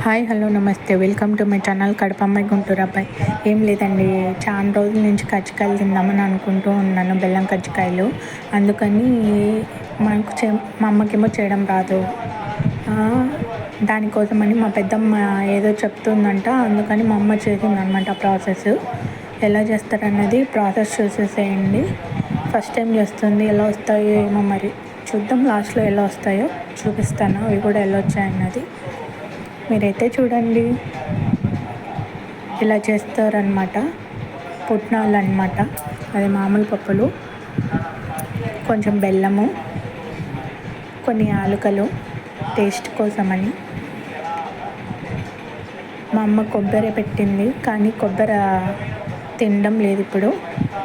Hi hello namaste welcome to my channel కడపమ్మాయి గుంటూరు అబ్బాయి. ఏం లేదండి, చాలా రోజుల నుంచి కజ్జికాయలు తిందామని అనుకుంటూ ఉన్నాను, బెల్లం కజ్జికాయలు. అందుకని మా అమ్మకేమో చేయడం రాదు. దానికోసమని మా పెద్దమ్మ ఏదో చెప్తుందంట, అందుకని మా అమ్మ చేసిందనమాట ప్రాసెస్. ఎలా చేస్తారన్నది ప్రాసెస్ చూసేసేయండి. ఫస్ట్ టైం చేస్తుంది, ఎలా వస్తాయో ఏమో మరి చూద్దాం. లాస్ట్లో ఎలా వస్తాయో చూపిస్తాను, అవి కూడా ఎలా వచ్చాయన్నది మీరైతే చూడండి. ఇలా చేస్తారనమాట, పుట్నాలు అనమాట. అది మామూలు పప్పులు, కొంచెం బెల్లము, కొన్ని యాలకులు టేస్ట్ కోసమని. మా అమ్మ కొబ్బరి పెట్టింది, కానీ కొబ్బరి తినడం లేదు ఇప్పుడు,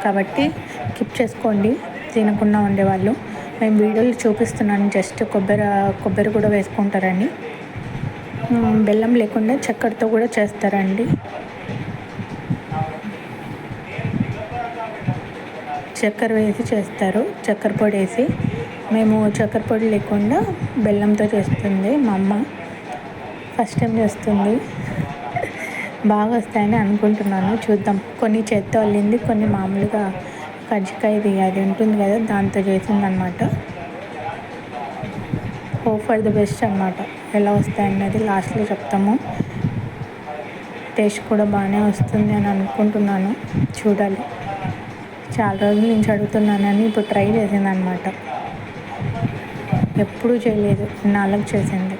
కాబట్టి స్కిప్ చేసుకోండి తినకుండా ఉండేవాళ్ళు. మేము వీడియోలు చూపిస్తున్నాను, జస్ట్ కొబ్బరి కూడా వేసుకుంటారని. బెల్లం లేకుండా చక్కెరతో కూడా చేస్తారండి. చక్కెర వేసి చేస్తారు, చక్కెర పొడి వేసి. మేము చక్కెర పొడి లేకుండా బెల్లంతో చేస్తుంది మా అమ్మ. ఫస్ట్ టైం చేస్తుంది, బాగా వస్తాయని అనుకుంటున్నాను, చూద్దాం. కొన్ని చేత్తో అల్లింది, కొన్ని మామూలుగా కజ్జికాయది అది ఉంటుంది కదా, దాంతో చేసిందనమాట. హోప్ ఫర్ ది బెస్ట్ అనమాట. ఎలా వస్తాయన్నది లాస్ట్లో చెప్తాము. టేస్ట్ కూడా బాగానే వస్తుంది అని అనుకుంటున్నాను, చూడాలి. చాలా రోజుల నుంచి అడుగుతున్నానని ఇప్పుడు ట్రై చేసిందనమాట. ఎప్పుడూ చేయలేదు, నాలుగు చేసింది.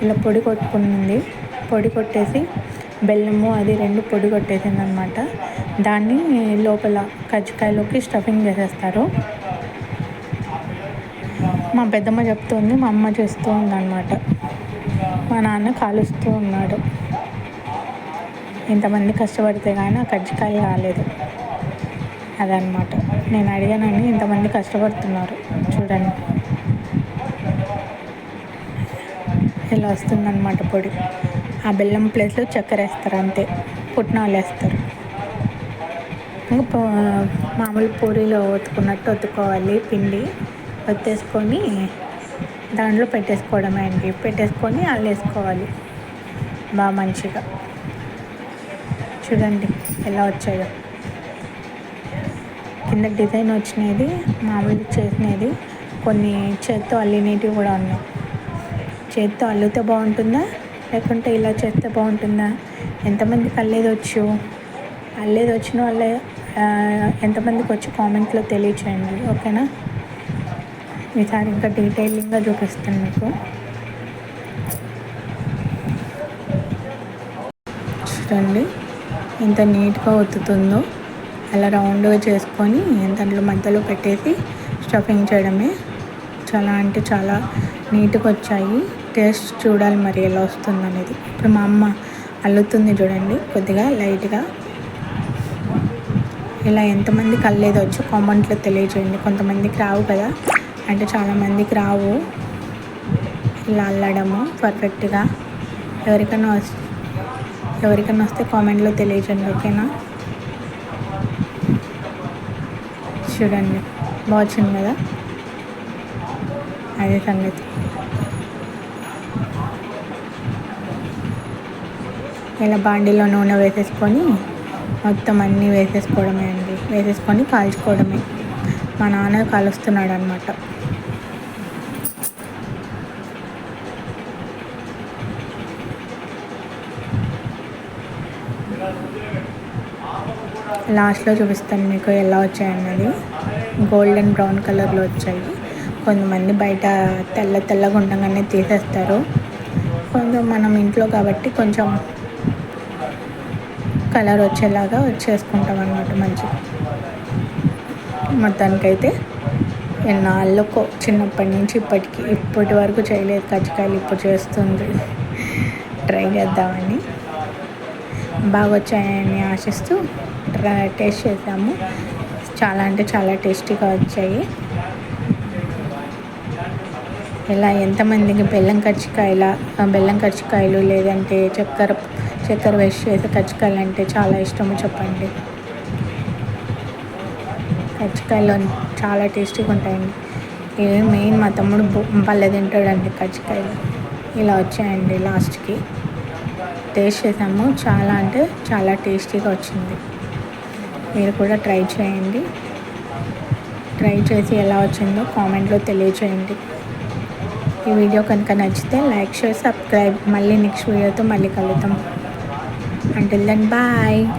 ఇలా పొడి కొట్టుకుంది, పొడి కొట్టేసి బెల్లము అది రెండు పొడి కొట్టేసింది అనమాట. దాన్ని లోపల కజ్జికాయలోకి స్టఫింగ్ చేసేస్తారు. మా పెద్దమ్మ చెప్తుంది, మా అమ్మ చేస్తూ ఉందన్నమాట. మా నాన్న కాలుస్తూ ఉన్నాడు. ఇంతమంది కష్టపడితే కానీ ఆ కజ్జికాయ రాలేదు, అదనమాట. నేను అడిగానని ఇంతమంది కష్టపడుతున్నారు, చూడండి. ఇలా వస్తుందన్నమాట పొడి. ఆ బెల్లం ప్లేస్లో చక్కెర వేస్తారు, అంతే. పుట్నాలు వేస్తారు. ఇంకా మామూలు పూరీలో ఒత్తుకున్నట్టు ఒత్తుకోవాలి. పిండి ఒత్తేసుకొని దాంట్లో పెట్టేసుకోవడమే అండి. పెట్టేసుకొని అల్లేసుకోవాలి బాగా మంచిగా. చూడండి ఎలా వచ్చాయో. కింద డిజైన్ వచ్చినది, మామూలు చేసినది, కొన్ని చేత్తో అల్లినవి కూడా ఉన్నాయి. చేత్తో అల్లితే బాగుంటుందా, లేకుంటే ఇలా చేస్తే బాగుంటుందా? ఎంతమందికి అల్లేది వచ్చిన వాళ్ళే ఎంతమందికి వచ్చి కామెంట్లో తెలియచేయండి, ఓకేనా? ఈసారి ఇంకా డీటెయిలింగ్గా చూపిస్తాను మీకు. చూడండి ఎంత నీట్గా ఒత్తుతుందో. అలా రౌండ్గా చేసుకొని దాంట్లో మధ్యలో పెట్టేసి స్టఫింగ్ చేయడమే. చాలా అంటే చాలా నీట్గా వచ్చాయి. టేస్ట్ చూడాలి మరి ఎలా వస్తుంది అనేది. ఇప్పుడు మా అమ్మ అల్లుతుంది చూడండి, కొద్దిగా లైట్గా. ఇలా ఎంతమందికి అల్లేది వచ్చి కామెంట్లో తెలియజేయండి. కొంతమందికి రావు కదా, అంటే చాలామందికి రావు ఇలా అల్లడము పర్ఫెక్ట్గా. ఎవరికైనా వస్తే కామెంట్లో తెలియజేయండి, ఓకేనా? చూడండి బాగా వచ్చింది కదా, అదే సంగతి. ఇలా బాండీలో నూనె వేసేసుకొని మొత్తం అన్నీ వేసేసుకోవడమే అండి. వేసేసుకొని కాల్చుకోవడమే. మా నాన్న కాలుస్తున్నాడు అనమాట. లాస్ట్లో చూపిస్తాను మీకు ఎలా వచ్చాయన్నది. గోల్డెన్ బ్రౌన్ కలర్లో వచ్చాయి. కొంతమంది బయట తెల్లగా ఉండగానే తీసేస్తారు. కొంచెం మనం ఇంట్లో కాబట్టి కొంచెం కలర్ వచ్చేలాగా చేసుకుంటాం అన్నమాట మంచిగా. మొత్తానికైతే ఎన్నాళ్ళకో, చిన్నప్పటి నుంచి ఇప్పటి వరకు చేయలేదు కజ్జికాయలు, ఇప్పుడు చేస్తుంది. ట్రై చేద్దామని. బాగా వచ్చాయని ఆశిస్తూ టేస్ట్ చేసాము. చాలా అంటే చాలా టేస్టీగా వచ్చాయి. ఇలా ఎంతమందికి బెల్లం కజ్జికాయలు లేదంటే చక్కెర వేసి చేసే కజ్జికాయలు అంటే చాలా ఇష్టమో చెప్పండి. కజ్జికాయలు చాలా టేస్టీగా ఉంటాయండి. మెయిన్ మా తమ్ముడు భలే తింటాడండి కజ్జికాయలు. ఇలా వచ్చాయండి లాస్ట్కి. టేస్ట్ చేసాము. చాలా అంటే చాలా టేస్టీగా వచ్చింది. మీరు కూడా ట్రై చేయండి. ట్రై చేసి ఎలా వచ్చిందో కామెంట్లో తెలియచేయండి. ఈ వీడియో కనుక నచ్చితే లైక్, షేర్, సబ్స్క్రైబ్. మళ్ళీ నెక్స్ట్ వీడియోతో మళ్ళీ కలుద్దాం. Until then bye.